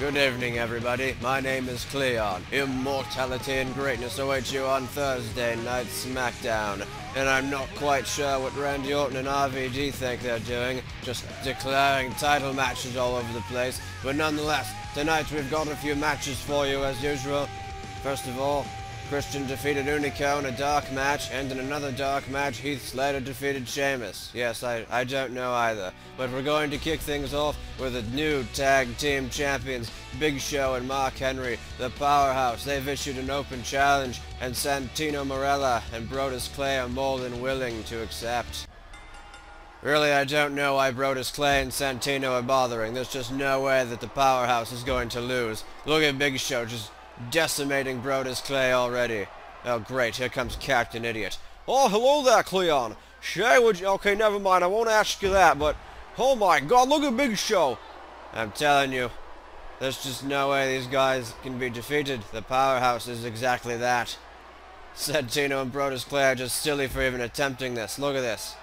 Good evening, everybody. My name is Cleon. Immortality and greatness await you on Thursday Night SmackDown. And I'm not quite sure what Randy Orton and RVD think they're doing, just declaring title matches all over the place. But nonetheless, tonight we've got a few matches for you as usual. First of all, Christian defeated Unico in a dark match, and in another dark match, Heath Slater defeated Sheamus. Yes, I don't know either. But we're going to kick things off with the new tag team champions, Big Show and Mark Henry, the Powerhouse. They've issued an open challenge, and Santino Marella and Brodus Clay are more than willing to accept. Really, I don't know why Brodus Clay and Santino are bothering. There's just no way that the Powerhouse is going to lose. Look at Big Show just decimating Brodus Clay already. Oh great, here comes Captain Idiot. Oh, hello there, Cleon. Shay, would you... Okay, never mind, I won't ask you that, but... Oh my god, look at Big Show! I'm telling you, there's just no way these guys can be defeated. The Powerhouse is exactly that. Santino and Brodus Clay are just silly for even attempting this. Look at this.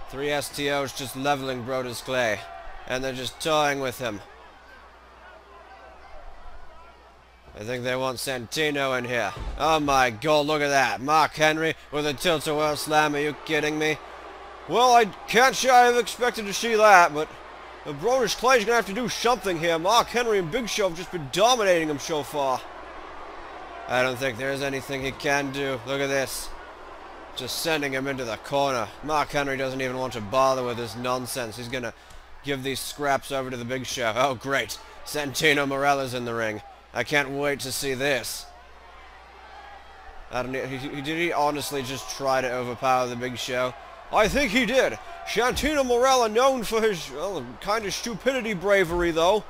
3 STOs just leveling Brodus Clay. And they're just toying with him. I think they want Santino in here. Oh my god, look at that. Mark Henry with a tilt-a-whirl slam. Are you kidding me? Well, I can't say I have expected to see that, but Brodus Clay's gonna have to do something here. Mark Henry and Big Show have just been dominating him so far. I don't think there's anything he can do. Look at this. Just sending him into the corner. Mark Henry doesn't even want to bother with this nonsense. He's gonna give these scraps over to the Big Show. Oh, great. Santino Marella's in the ring. I can't wait to see this. Did he honestly just try to overpower the Big Show? I think he did. Santino Marella known for his, well, kind of stupidity bravery, though.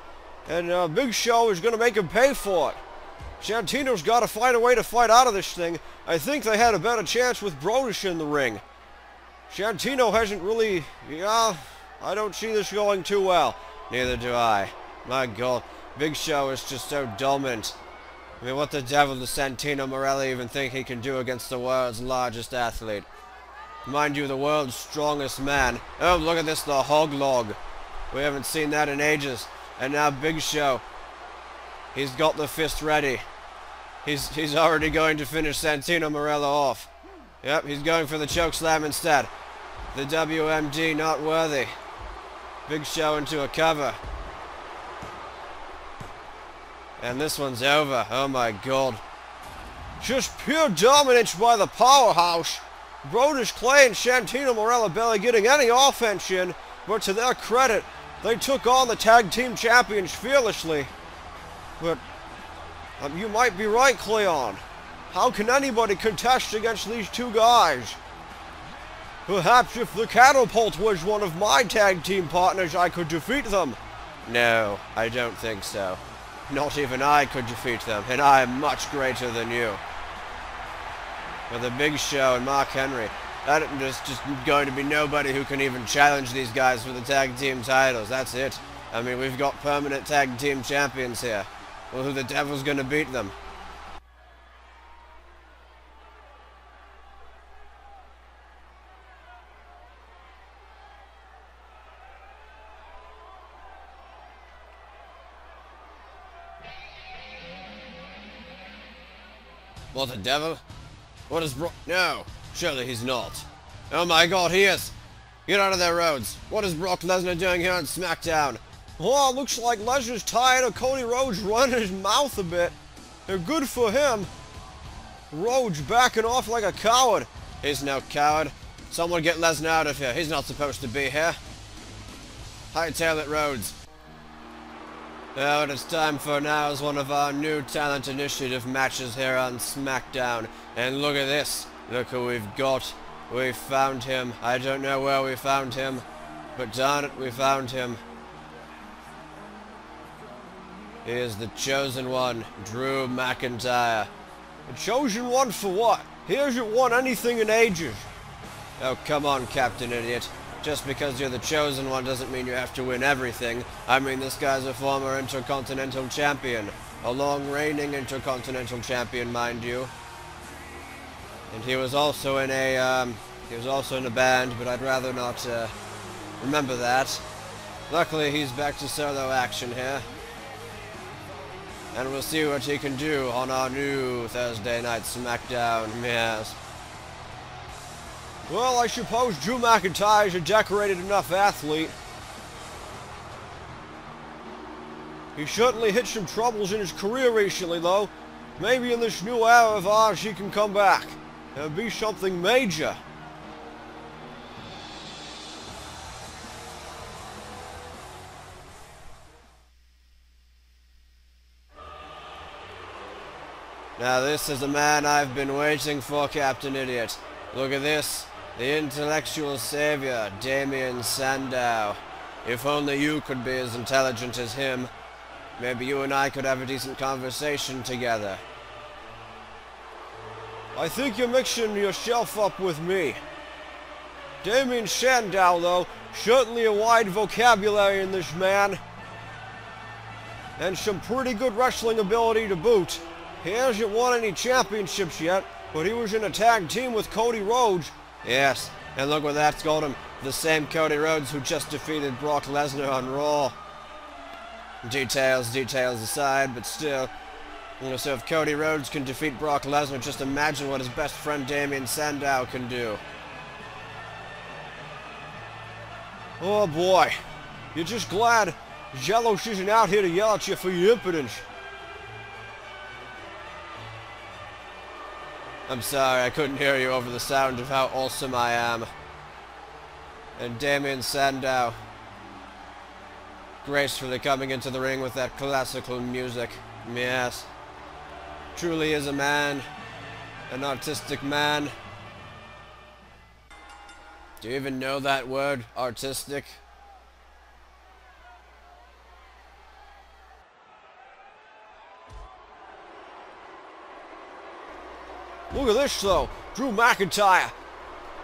And Big Show is going to make him pay for it. Santino's got to find a way to fight out of this thing. I think they had a better chance with Brodus in the ring. Santino hasn't really... Yeah, I don't see this going too well. Neither do I. My god. Big Show is just so dominant. I mean, what the devil does Santino Marella even think he can do against the world's largest athlete? Mind you, the world's strongest man. Oh, look at this, the hog log. We haven't seen that in ages. And now Big Show. He's got the fist ready. He's already going to finish Santino Marella off. Yep, he's going for the choke slam instead. The WMD not worthy. Big Show into a cover. And this one's over. Oh my god. Just pure dominance by the Powerhouse. Brodus Clay and Santino Marella barely getting any offense in, but to their credit, they took on the tag team champions fearlessly. But you might be right, Cleon. How can anybody contest against these two guys? Perhaps if the Catapult was one of my tag team partners, I could defeat them. No, I don't think so. Not even I could defeat them, and I am much greater than you. With the Big Show and Mark Henry, there's just going to be nobody who can even challenge these guys for the tag team titles. That's it. I mean, we've got permanent tag team champions here. Well, who the devil's going to beat them? What the devil? What is No, surely he's not. Oh my god, he is! Get out of there, Rhodes. What is Brock Lesnar doing here on SmackDown? Oh, looks like Lesnar's tired of Cody Rhodes running his mouth a bit. They're good for him. Rhodes backing off like a coward. He's no coward. Someone get Lesnar out of here. He's not supposed to be here. Hightail it, Rhodes. Oh, what it's time for now is one of our new Talent Initiative matches here on SmackDown. And look at this. Look who we've got. We found him. I don't know where we found him, but darn it, we found him. He is the chosen one, Drew McIntyre. The chosen one for what? He hasn't won anything in ages. Oh, come on, Captain Idiot. Just because you're the chosen one doesn't mean you have to win everything. I mean, this guy's a former Intercontinental Champion. A long-reigning Intercontinental Champion, mind you. And he was also in a, band, but I'd rather not, remember that. Luckily, he's back to solo action here. And we'll see what he can do on our new Thursday Night SmackDown. Yes. Well, I suppose Drew McIntyre is a decorated enough athlete. He certainly hit some troubles in his career recently, though. Maybe in this new era of ours he can come back. It'll be something major. Now this is the man I've been waiting for, Captain Idiot. Look at this. The intellectual savior, Damien Sandow. If only you could be as intelligent as him. Maybe you and I could have a decent conversation together. I think you're mixing yourself up with me. Damien Sandow, though, certainly a wide vocabulary in this man. And some pretty good wrestling ability to boot. He hasn't won any championships yet, but he was in a tag team with Cody Rhodes. Yes, and look what that's got him. The same Cody Rhodes who just defeated Brock Lesnar on Raw. Details aside, but still. You know, so if Cody Rhodes can defeat Brock Lesnar, just imagine what his best friend Damien Sandow can do. Oh boy. You're just glad Zelos isn't out here to yell at you for your impotence. I'm sorry, I couldn't hear you over the sound of how awesome I am. And Damien Sandow, gracefully coming into the ring with that classical music. Yes. Truly is a man. An artistic man. Do you even know that word? Artistic? Look at this, though. Drew McIntyre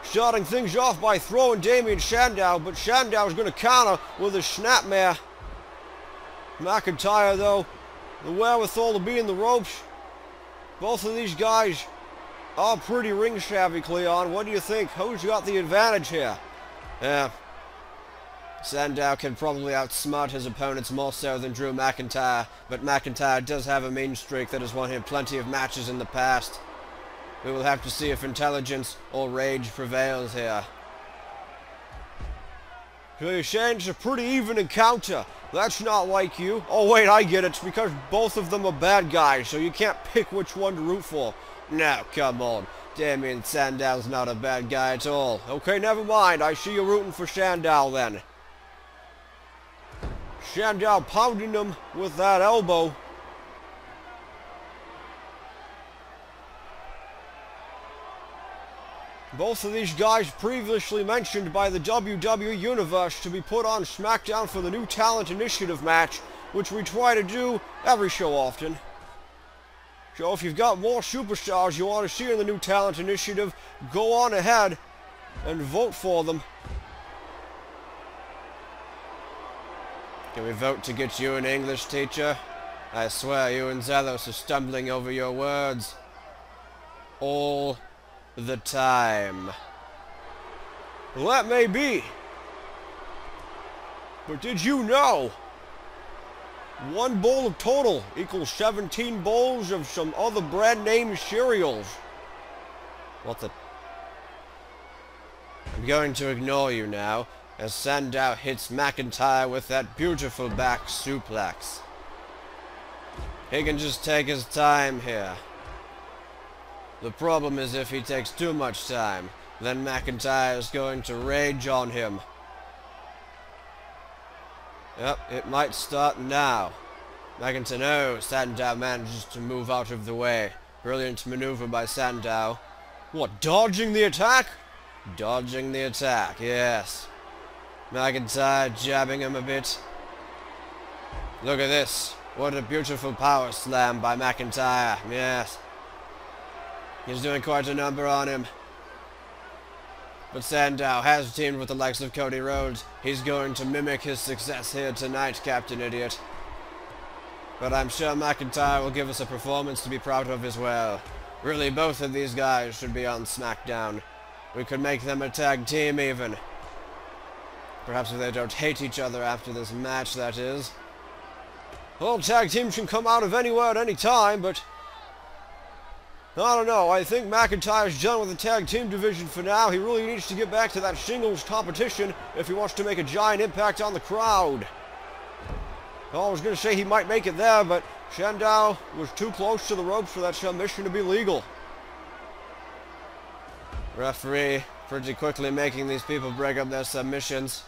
starting things off by throwing Damien Sandow, but Sandow's going to counter with a snapmare. McIntyre, though, the wherewithal to be in the ropes. Both of these guys are pretty ring savvy, Cleon. What do you think? Who's got the advantage here? Yeah. Sandow can probably outsmart his opponents more so than Drew McIntyre, but McIntyre does have a mean streak that has won him plenty of matches in the past. We will have to see if intelligence or rage prevails here. So you're saying it's a pretty even encounter. That's not like you. Oh wait, I get it. It's because both of them are bad guys, so you can't pick which one to root for. No, come on. Damien Sandow's not a bad guy at all. Okay, never mind. I see you rooting for Sandow then. Sandow pounding him with that elbow. Both of these guys previously mentioned by the WWE Universe to be put on SmackDown for the New Talent Initiative match, which we try to do every so often. So if you've got more superstars you want to see in the New Talent Initiative, go on ahead and vote for them. Can we vote to get you an English teacher? I swear you and Zelos are stumbling over your words all the time. Well, that may be. But did you know? One bowl of total equals 17 bowls of some other brand name cereals. What the? I'm going to ignore you now, as Sandow hits McIntyre with that beautiful back suplex. He can just take his time here. The problem is if he takes too much time, then McIntyre is going to rage on him. Yep, it might start now. McIntyre, no, Sandow manages to move out of the way. Brilliant maneuver by Sandow. What, dodging the attack? Dodging the attack, yes. McIntyre jabbing him a bit. Look at this. What a beautiful power slam by McIntyre, yes. He's doing quite a number on him. But Sandow has teamed with the likes of Cody Rhodes. He's going to mimic his success here tonight, Captain Idiot. But I'm sure McIntyre will give us a performance to be proud of as well. Really, both of these guys should be on SmackDown. We could make them a tag team even. Perhaps if they don't hate each other after this match, that is. Well, tag teams can come out of anywhere at any time, but I don't know. I think McIntyre's done with the tag team division for now. He really needs to get back to that singles competition if he wants to make a giant impact on the crowd. I was going to say he might make it there, but Sandow was too close to the ropes for that submission to be legal. Referee pretty quickly making these people break up their submissions.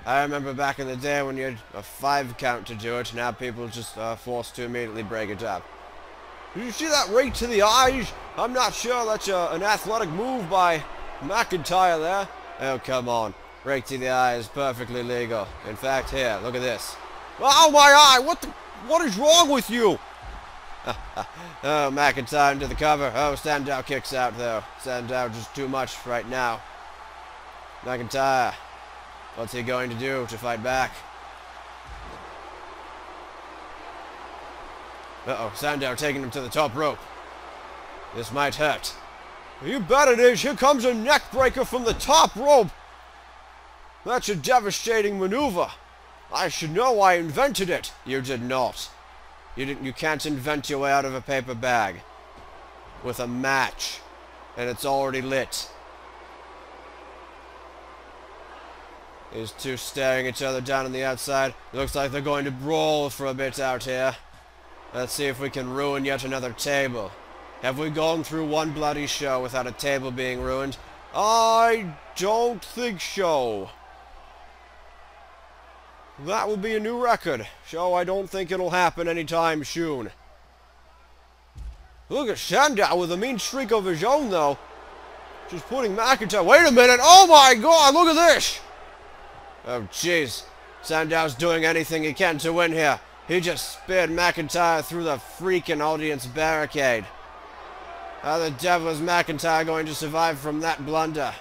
I remember back in the day when you had a 5 count to do it. Now people just are forced to immediately break it up. Did you see that right to the eyes? I'm not sure that's an athletic move by McIntyre there. Oh, come on. Right to the eye is perfectly legal. In fact, here, look at this. Oh, my eye! What is wrong with you? Oh, McIntyre into the cover. Oh, Sandow kicks out, though. Sandow just too much right now. McIntyre. What's he going to do to fight back? Uh-oh, Sandow taking him to the top rope. This might hurt. You bet it is. Here comes a neck breaker from the top rope. That's a devastating maneuver. I should know. I invented it. You did not. You can't invent your way out of a paper bag with a match, and it's already lit. These two staring each other down on the outside. Looks like they're going to brawl for a bit out here. Let's see if we can ruin yet another table. Have we gone through one bloody show without a table being ruined? I don't think so. That will be a new record. So I don't think it'll happen anytime soon. Look at Sandow with a mean streak of his own, though. Just putting McIntyre. Wait a minute. Oh my God, look at this. Oh, jeez. Sandow's doing anything he can to win here. He just speared McIntyre through the freaking audience barricade. How the devil is McIntyre going to survive from that blunder?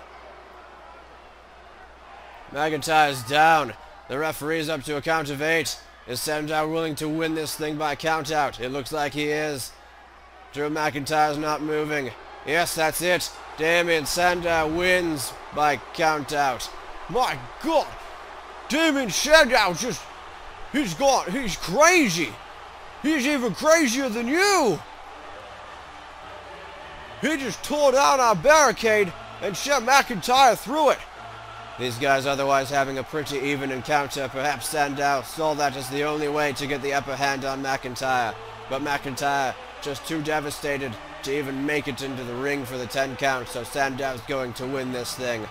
McIntyre's down. The referee's up to a count of 8. Is Sandow willing to win this thing by count out? It looks like he is. Drew McIntyre's not moving. Yes, that's it. Damien Sandow wins by count out. My God! Damien Sandow just... He's crazy! He's even crazier than you! He just tore down our barricade and sent McIntyre through it. These guys otherwise having a pretty even encounter. Perhaps Sandow saw that as the only way to get the upper hand on McIntyre. But McIntyre just too devastated to even make it into the ring for the 10 count, so Sandow's going to win this thing.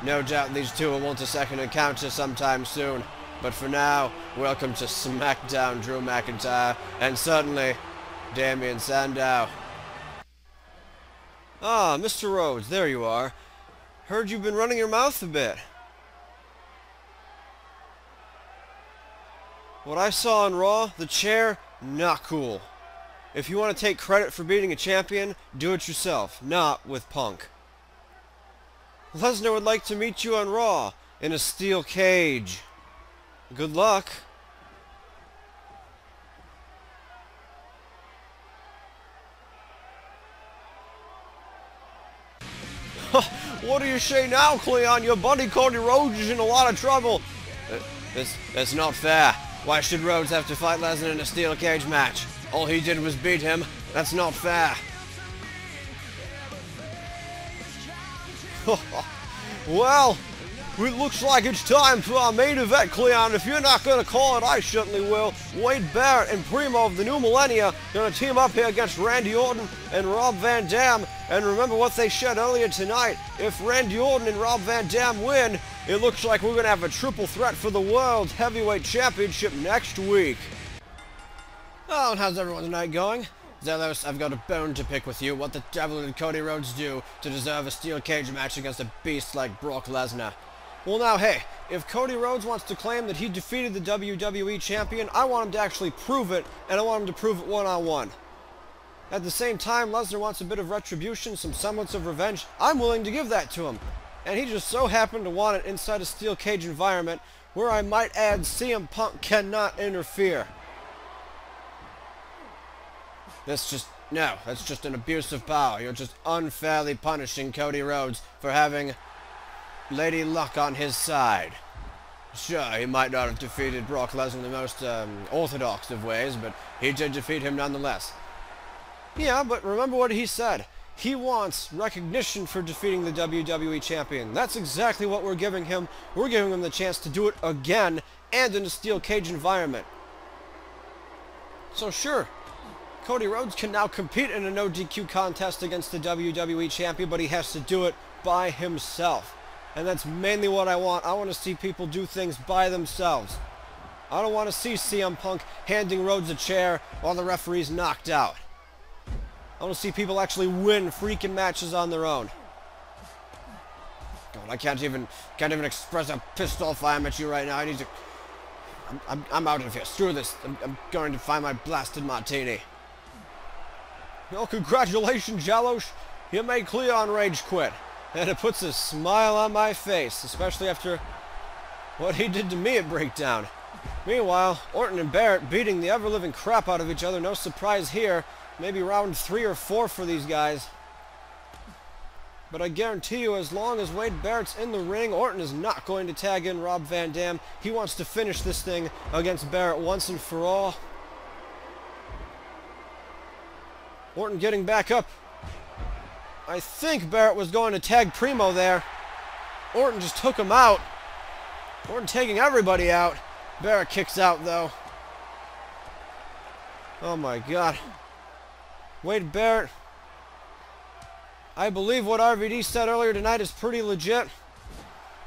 No doubt these two will want a second encounter sometime soon. But for now, welcome to SmackDown, Drew McIntyre, and certainly Damien Sandow. Ah, Mr. Rhodes, there you are. Heard you've been running your mouth a bit. What I saw on Raw, the chair, not cool. If you want to take credit for beating a champion, do it yourself, not with Punk. Lesnar would like to meet you on Raw, in a steel cage. Good luck. What do you say now, Cleon? Your buddy Cody Rhodes is in a lot of trouble. That's not fair. Why should Rhodes have to fight Lesnar in a steel cage match? All he did was beat him. That's not fair. Well, it looks like it's time for our main event, Cleon. If you're not going to call it, I certainly will. Wade Barrett and Primo of the New Millennia going to team up here against Randy Orton and Rob Van Dam. And remember what they said earlier tonight. If Randy Orton and Rob Van Dam win, it looks like we're going to have a triple threat for the World Heavyweight Championship next week. Oh, and how's everyone's night going? Zelos, I've got a bone to pick with you. What the devil did Cody Rhodes do to deserve a steel cage match against a beast like Brock Lesnar? Well now, hey, if Cody Rhodes wants to claim that he defeated the WWE Champion, I want him to actually prove it, and I want him to prove it one-on-one. At the same time, Lesnar wants a bit of retribution, some semblance of revenge. I'm willing to give that to him. And he just so happened to want it inside a steel cage environment, where I might add CM Punk cannot interfere. That's just an abuse of power. You're just unfairly punishing Cody Rhodes for having Lady Luck on his side. Sure, he might not have defeated Brock Lesnar in the most orthodox of ways, but he did defeat him nonetheless. Yeah, but remember what he said. He wants recognition for defeating the WWE Champion. That's exactly what we're giving him. We're giving him the chance to do it again, and in a steel cage environment. So sure, Cody Rhodes can now compete in a no DQ contest against the WWE Champion, but he has to do it by himself. And that's mainly what I want. I want to see people do things by themselves. I don't want to see CM Punk handing Rhodes a chair while the referee's knocked out. I want to see people actually win freaking matches on their own. God, I can't even express how pissed off I am at you right now. I need to... I'm out of here. Screw this. I'm going to find my blasted martini. Well, congratulations, Zelos. You made Cleon rage quit. And it puts a smile on my face, especially after what he did to me at Breakdown. Meanwhile, Orton and Barrett beating the ever-living crap out of each other. No surprise here. Maybe round 3 or 4 for these guys. But I guarantee you, as long as Wade Barrett's in the ring, Orton is not going to tag in Rob Van Dam. He wants to finish this thing against Barrett once and for all. Orton getting back up. I think Barrett was going to tag Primo there. Orton just took him out. Orton taking everybody out. Barrett kicks out, though. Oh, my God. Wade Barrett. I believe what RVD said earlier tonight is pretty legit.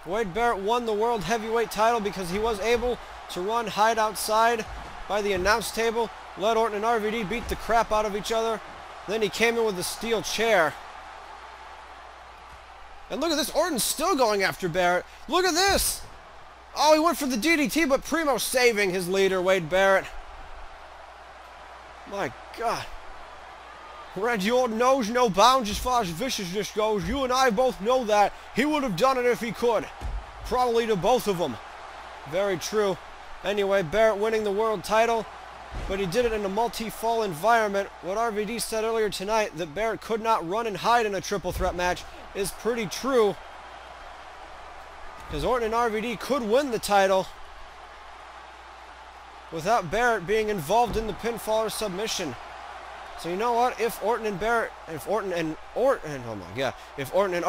Wade Barrett won the World Heavyweight title because he was able to hide outside by the announce table, let Orton and RVD beat the crap out of each other. Then he came in with a steel chair. And look at this, Orton's still going after Barrett. Look at this! Oh, he went for the DDT, but Primo saving his leader, Wade Barrett. My God. Randy Orton knows no bounds as far as viciousness goes. You and I both know that. He would have done it if he could. Probably to both of them. Very true. Anyway, Barrett winning the world title, but he did it in a multi-fall environment. What RVD said earlier tonight, that Barrett could not run and hide in a triple threat match, is pretty true. Because Orton and RVD could win the title without Barrett being involved in the pinfall or submission. So you know what? If Orton and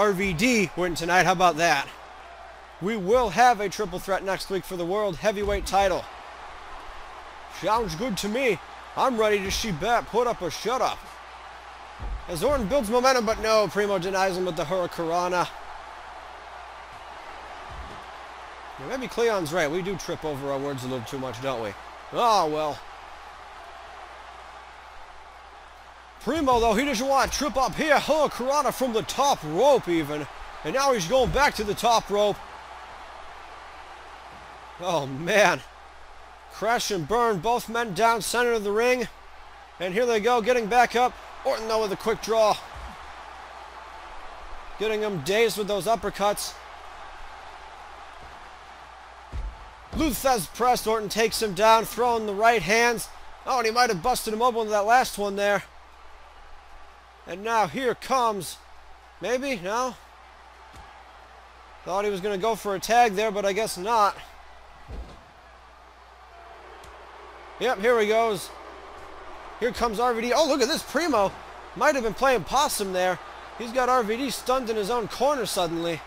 RVD win tonight, how about that? We will have a triple threat next week for the World Heavyweight title. Sounds good to me. I'm ready to see Barrett put up or shut up. As Orton builds momentum, but no, Primo denies him with the Hurricanrana. Yeah, maybe Cleon's right. We do trip over our words a little too much, don't we? Oh, well. Primo, though, he doesn't want to trip up here. Hurricanrana from the top rope, even. And now he's going back to the top rope. Oh, man. Crash and burn, both men down center of the ring. And here they go, getting back up. Orton, though, with a quick draw. Getting him dazed with those uppercuts. Luthez press, Orton takes him down, throwing the right hands. Oh, and he might have busted him open with that last one there. And now here comes, maybe, no? Thought he was going to go for a tag there, but I guess not. Yep, here he goes. Here comes RVD. Oh, look at this. Primo might have been playing possum there. He's got RVD stunned in his own corner suddenly.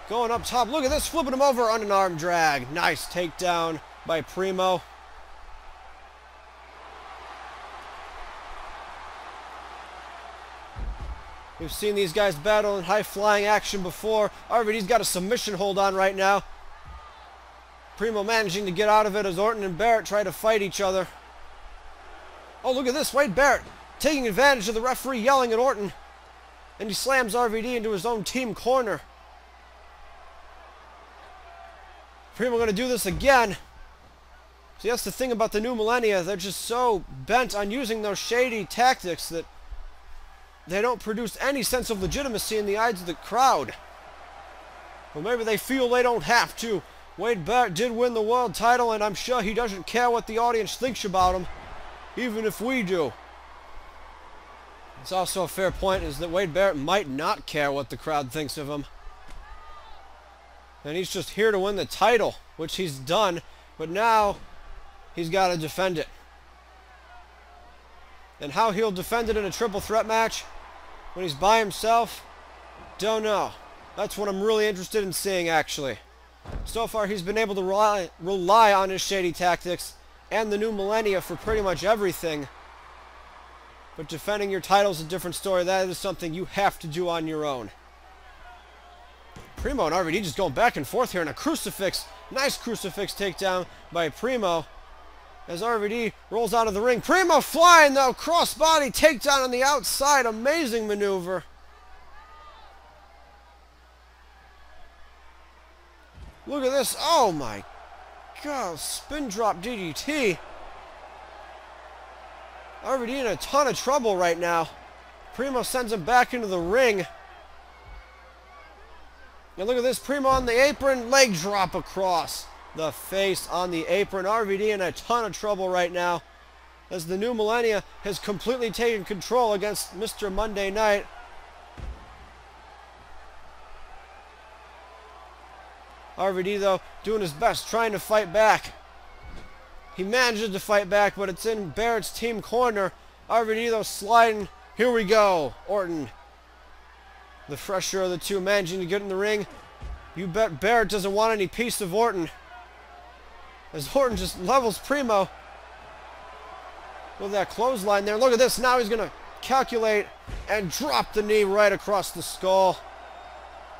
Going up top. Look at this. Flipping him over on an arm drag. Nice takedown by Primo. We've seen these guys battle in high-flying action before. RVD's got a submission hold on right now. Primo managing to get out of it as Orton and Barrett try to fight each other. Oh, look at this. Wade Barrett taking advantage of the referee yelling at Orton. And he slams RVD into his own team corner. Primo going to do this again. See, that's the thing about the new millennia. They're just so bent on using those shady tactics that they don't produce any sense of legitimacy in the eyes of the crowd. Well, maybe they feel they don't have to. Wade Barrett did win the world title, and I'm sure he doesn't care what the audience thinks about him, even if we do. It's also a fair point, is that Wade Barrett might not care what the crowd thinks of him. And he's just here to win the title, which he's done, but now he's got to defend it. And how he'll defend it in a triple threat match when he's by himself, don't know. That's what I'm really interested in seeing, actually. So far, he's been able to rely on his shady tactics and the new millennia for pretty much everything. But defending your title is a different story. That is something you have to do on your own. Primo and RVD just going back and forth here in a crucifix. Nice crucifix takedown by Primo as RVD rolls out of the ring. Primo flying, though. Crossbody takedown on the outside. Amazing maneuver. Look at this. Oh, my God. Spin drop DDT. RVD in a ton of trouble right now. Primo sends him back into the ring. And look at this. Primo on the apron. Leg drop across the face on the apron. RVD in a ton of trouble right now as the new millennia has completely taken control against Mr. Monday Night. RVD, though, doing his best, trying to fight back. He manages to fight back, but it's in Barrett's team corner. RVD, though, sliding. Here we go. Orton, the fresher of the two, managing to get in the ring. You bet Barrett doesn't want any piece of Orton, as Orton just levels Primo with that clothesline there. Look at this. Now he's going to calculate and drop the knee right across the skull.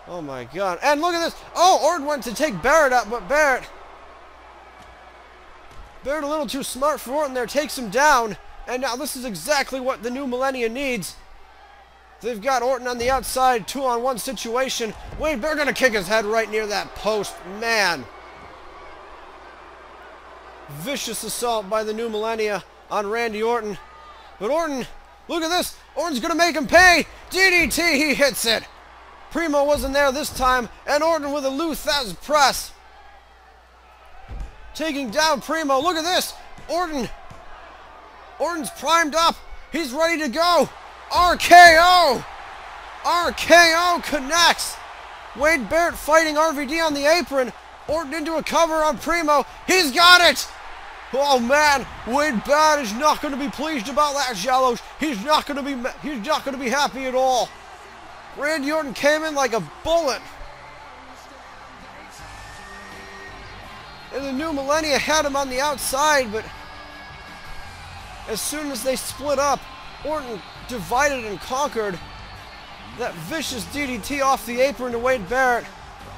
Oh, my God. And look at this. Oh, Orton went to take Barrett out, but Barrett a little too smart for Orton there, takes him down. And now this is exactly what the new millennia needs. They've got Orton on the outside, 2-on-1 situation. Wade Barrett gonna kick his head right near that post. Man. Vicious assault by the new millennia on Randy Orton. But Orton, look at this. Orton's gonna make him pay. DDT, he hits it. Primo wasn't there this time, and Orton with a Lou Thesz press. Taking down Primo. Look at this. Orton's primed up. He's ready to go. RKO. RKO connects. Wade Barrett fighting RVD on the apron. Orton into a cover on Primo. He's got it. Oh, man. Wade Barrett is not going to be pleased about that, Zelos. He's not going to be happy at all. Randy Orton came in like a bullet. And the new millennia had him on the outside, but as soon as they split up, Orton divided and conquered. That vicious DDT off the apron to Wade Barrett.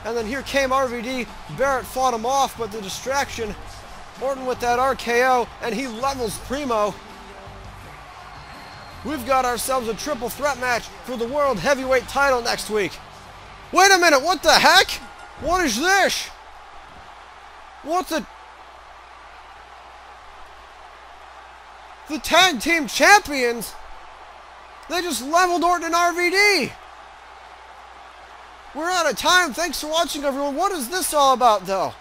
And then here came RVD. Barrett fought him off, but the distraction. Orton with that RKO, and he levels Primo. We've got ourselves a triple threat match for the World Heavyweight title next week. Wait a minute, what the heck? What is this? What's the tag team champions? They just leveled Orton and RVD. We're out of time. Thanks for watching, everyone. What is this all about, though?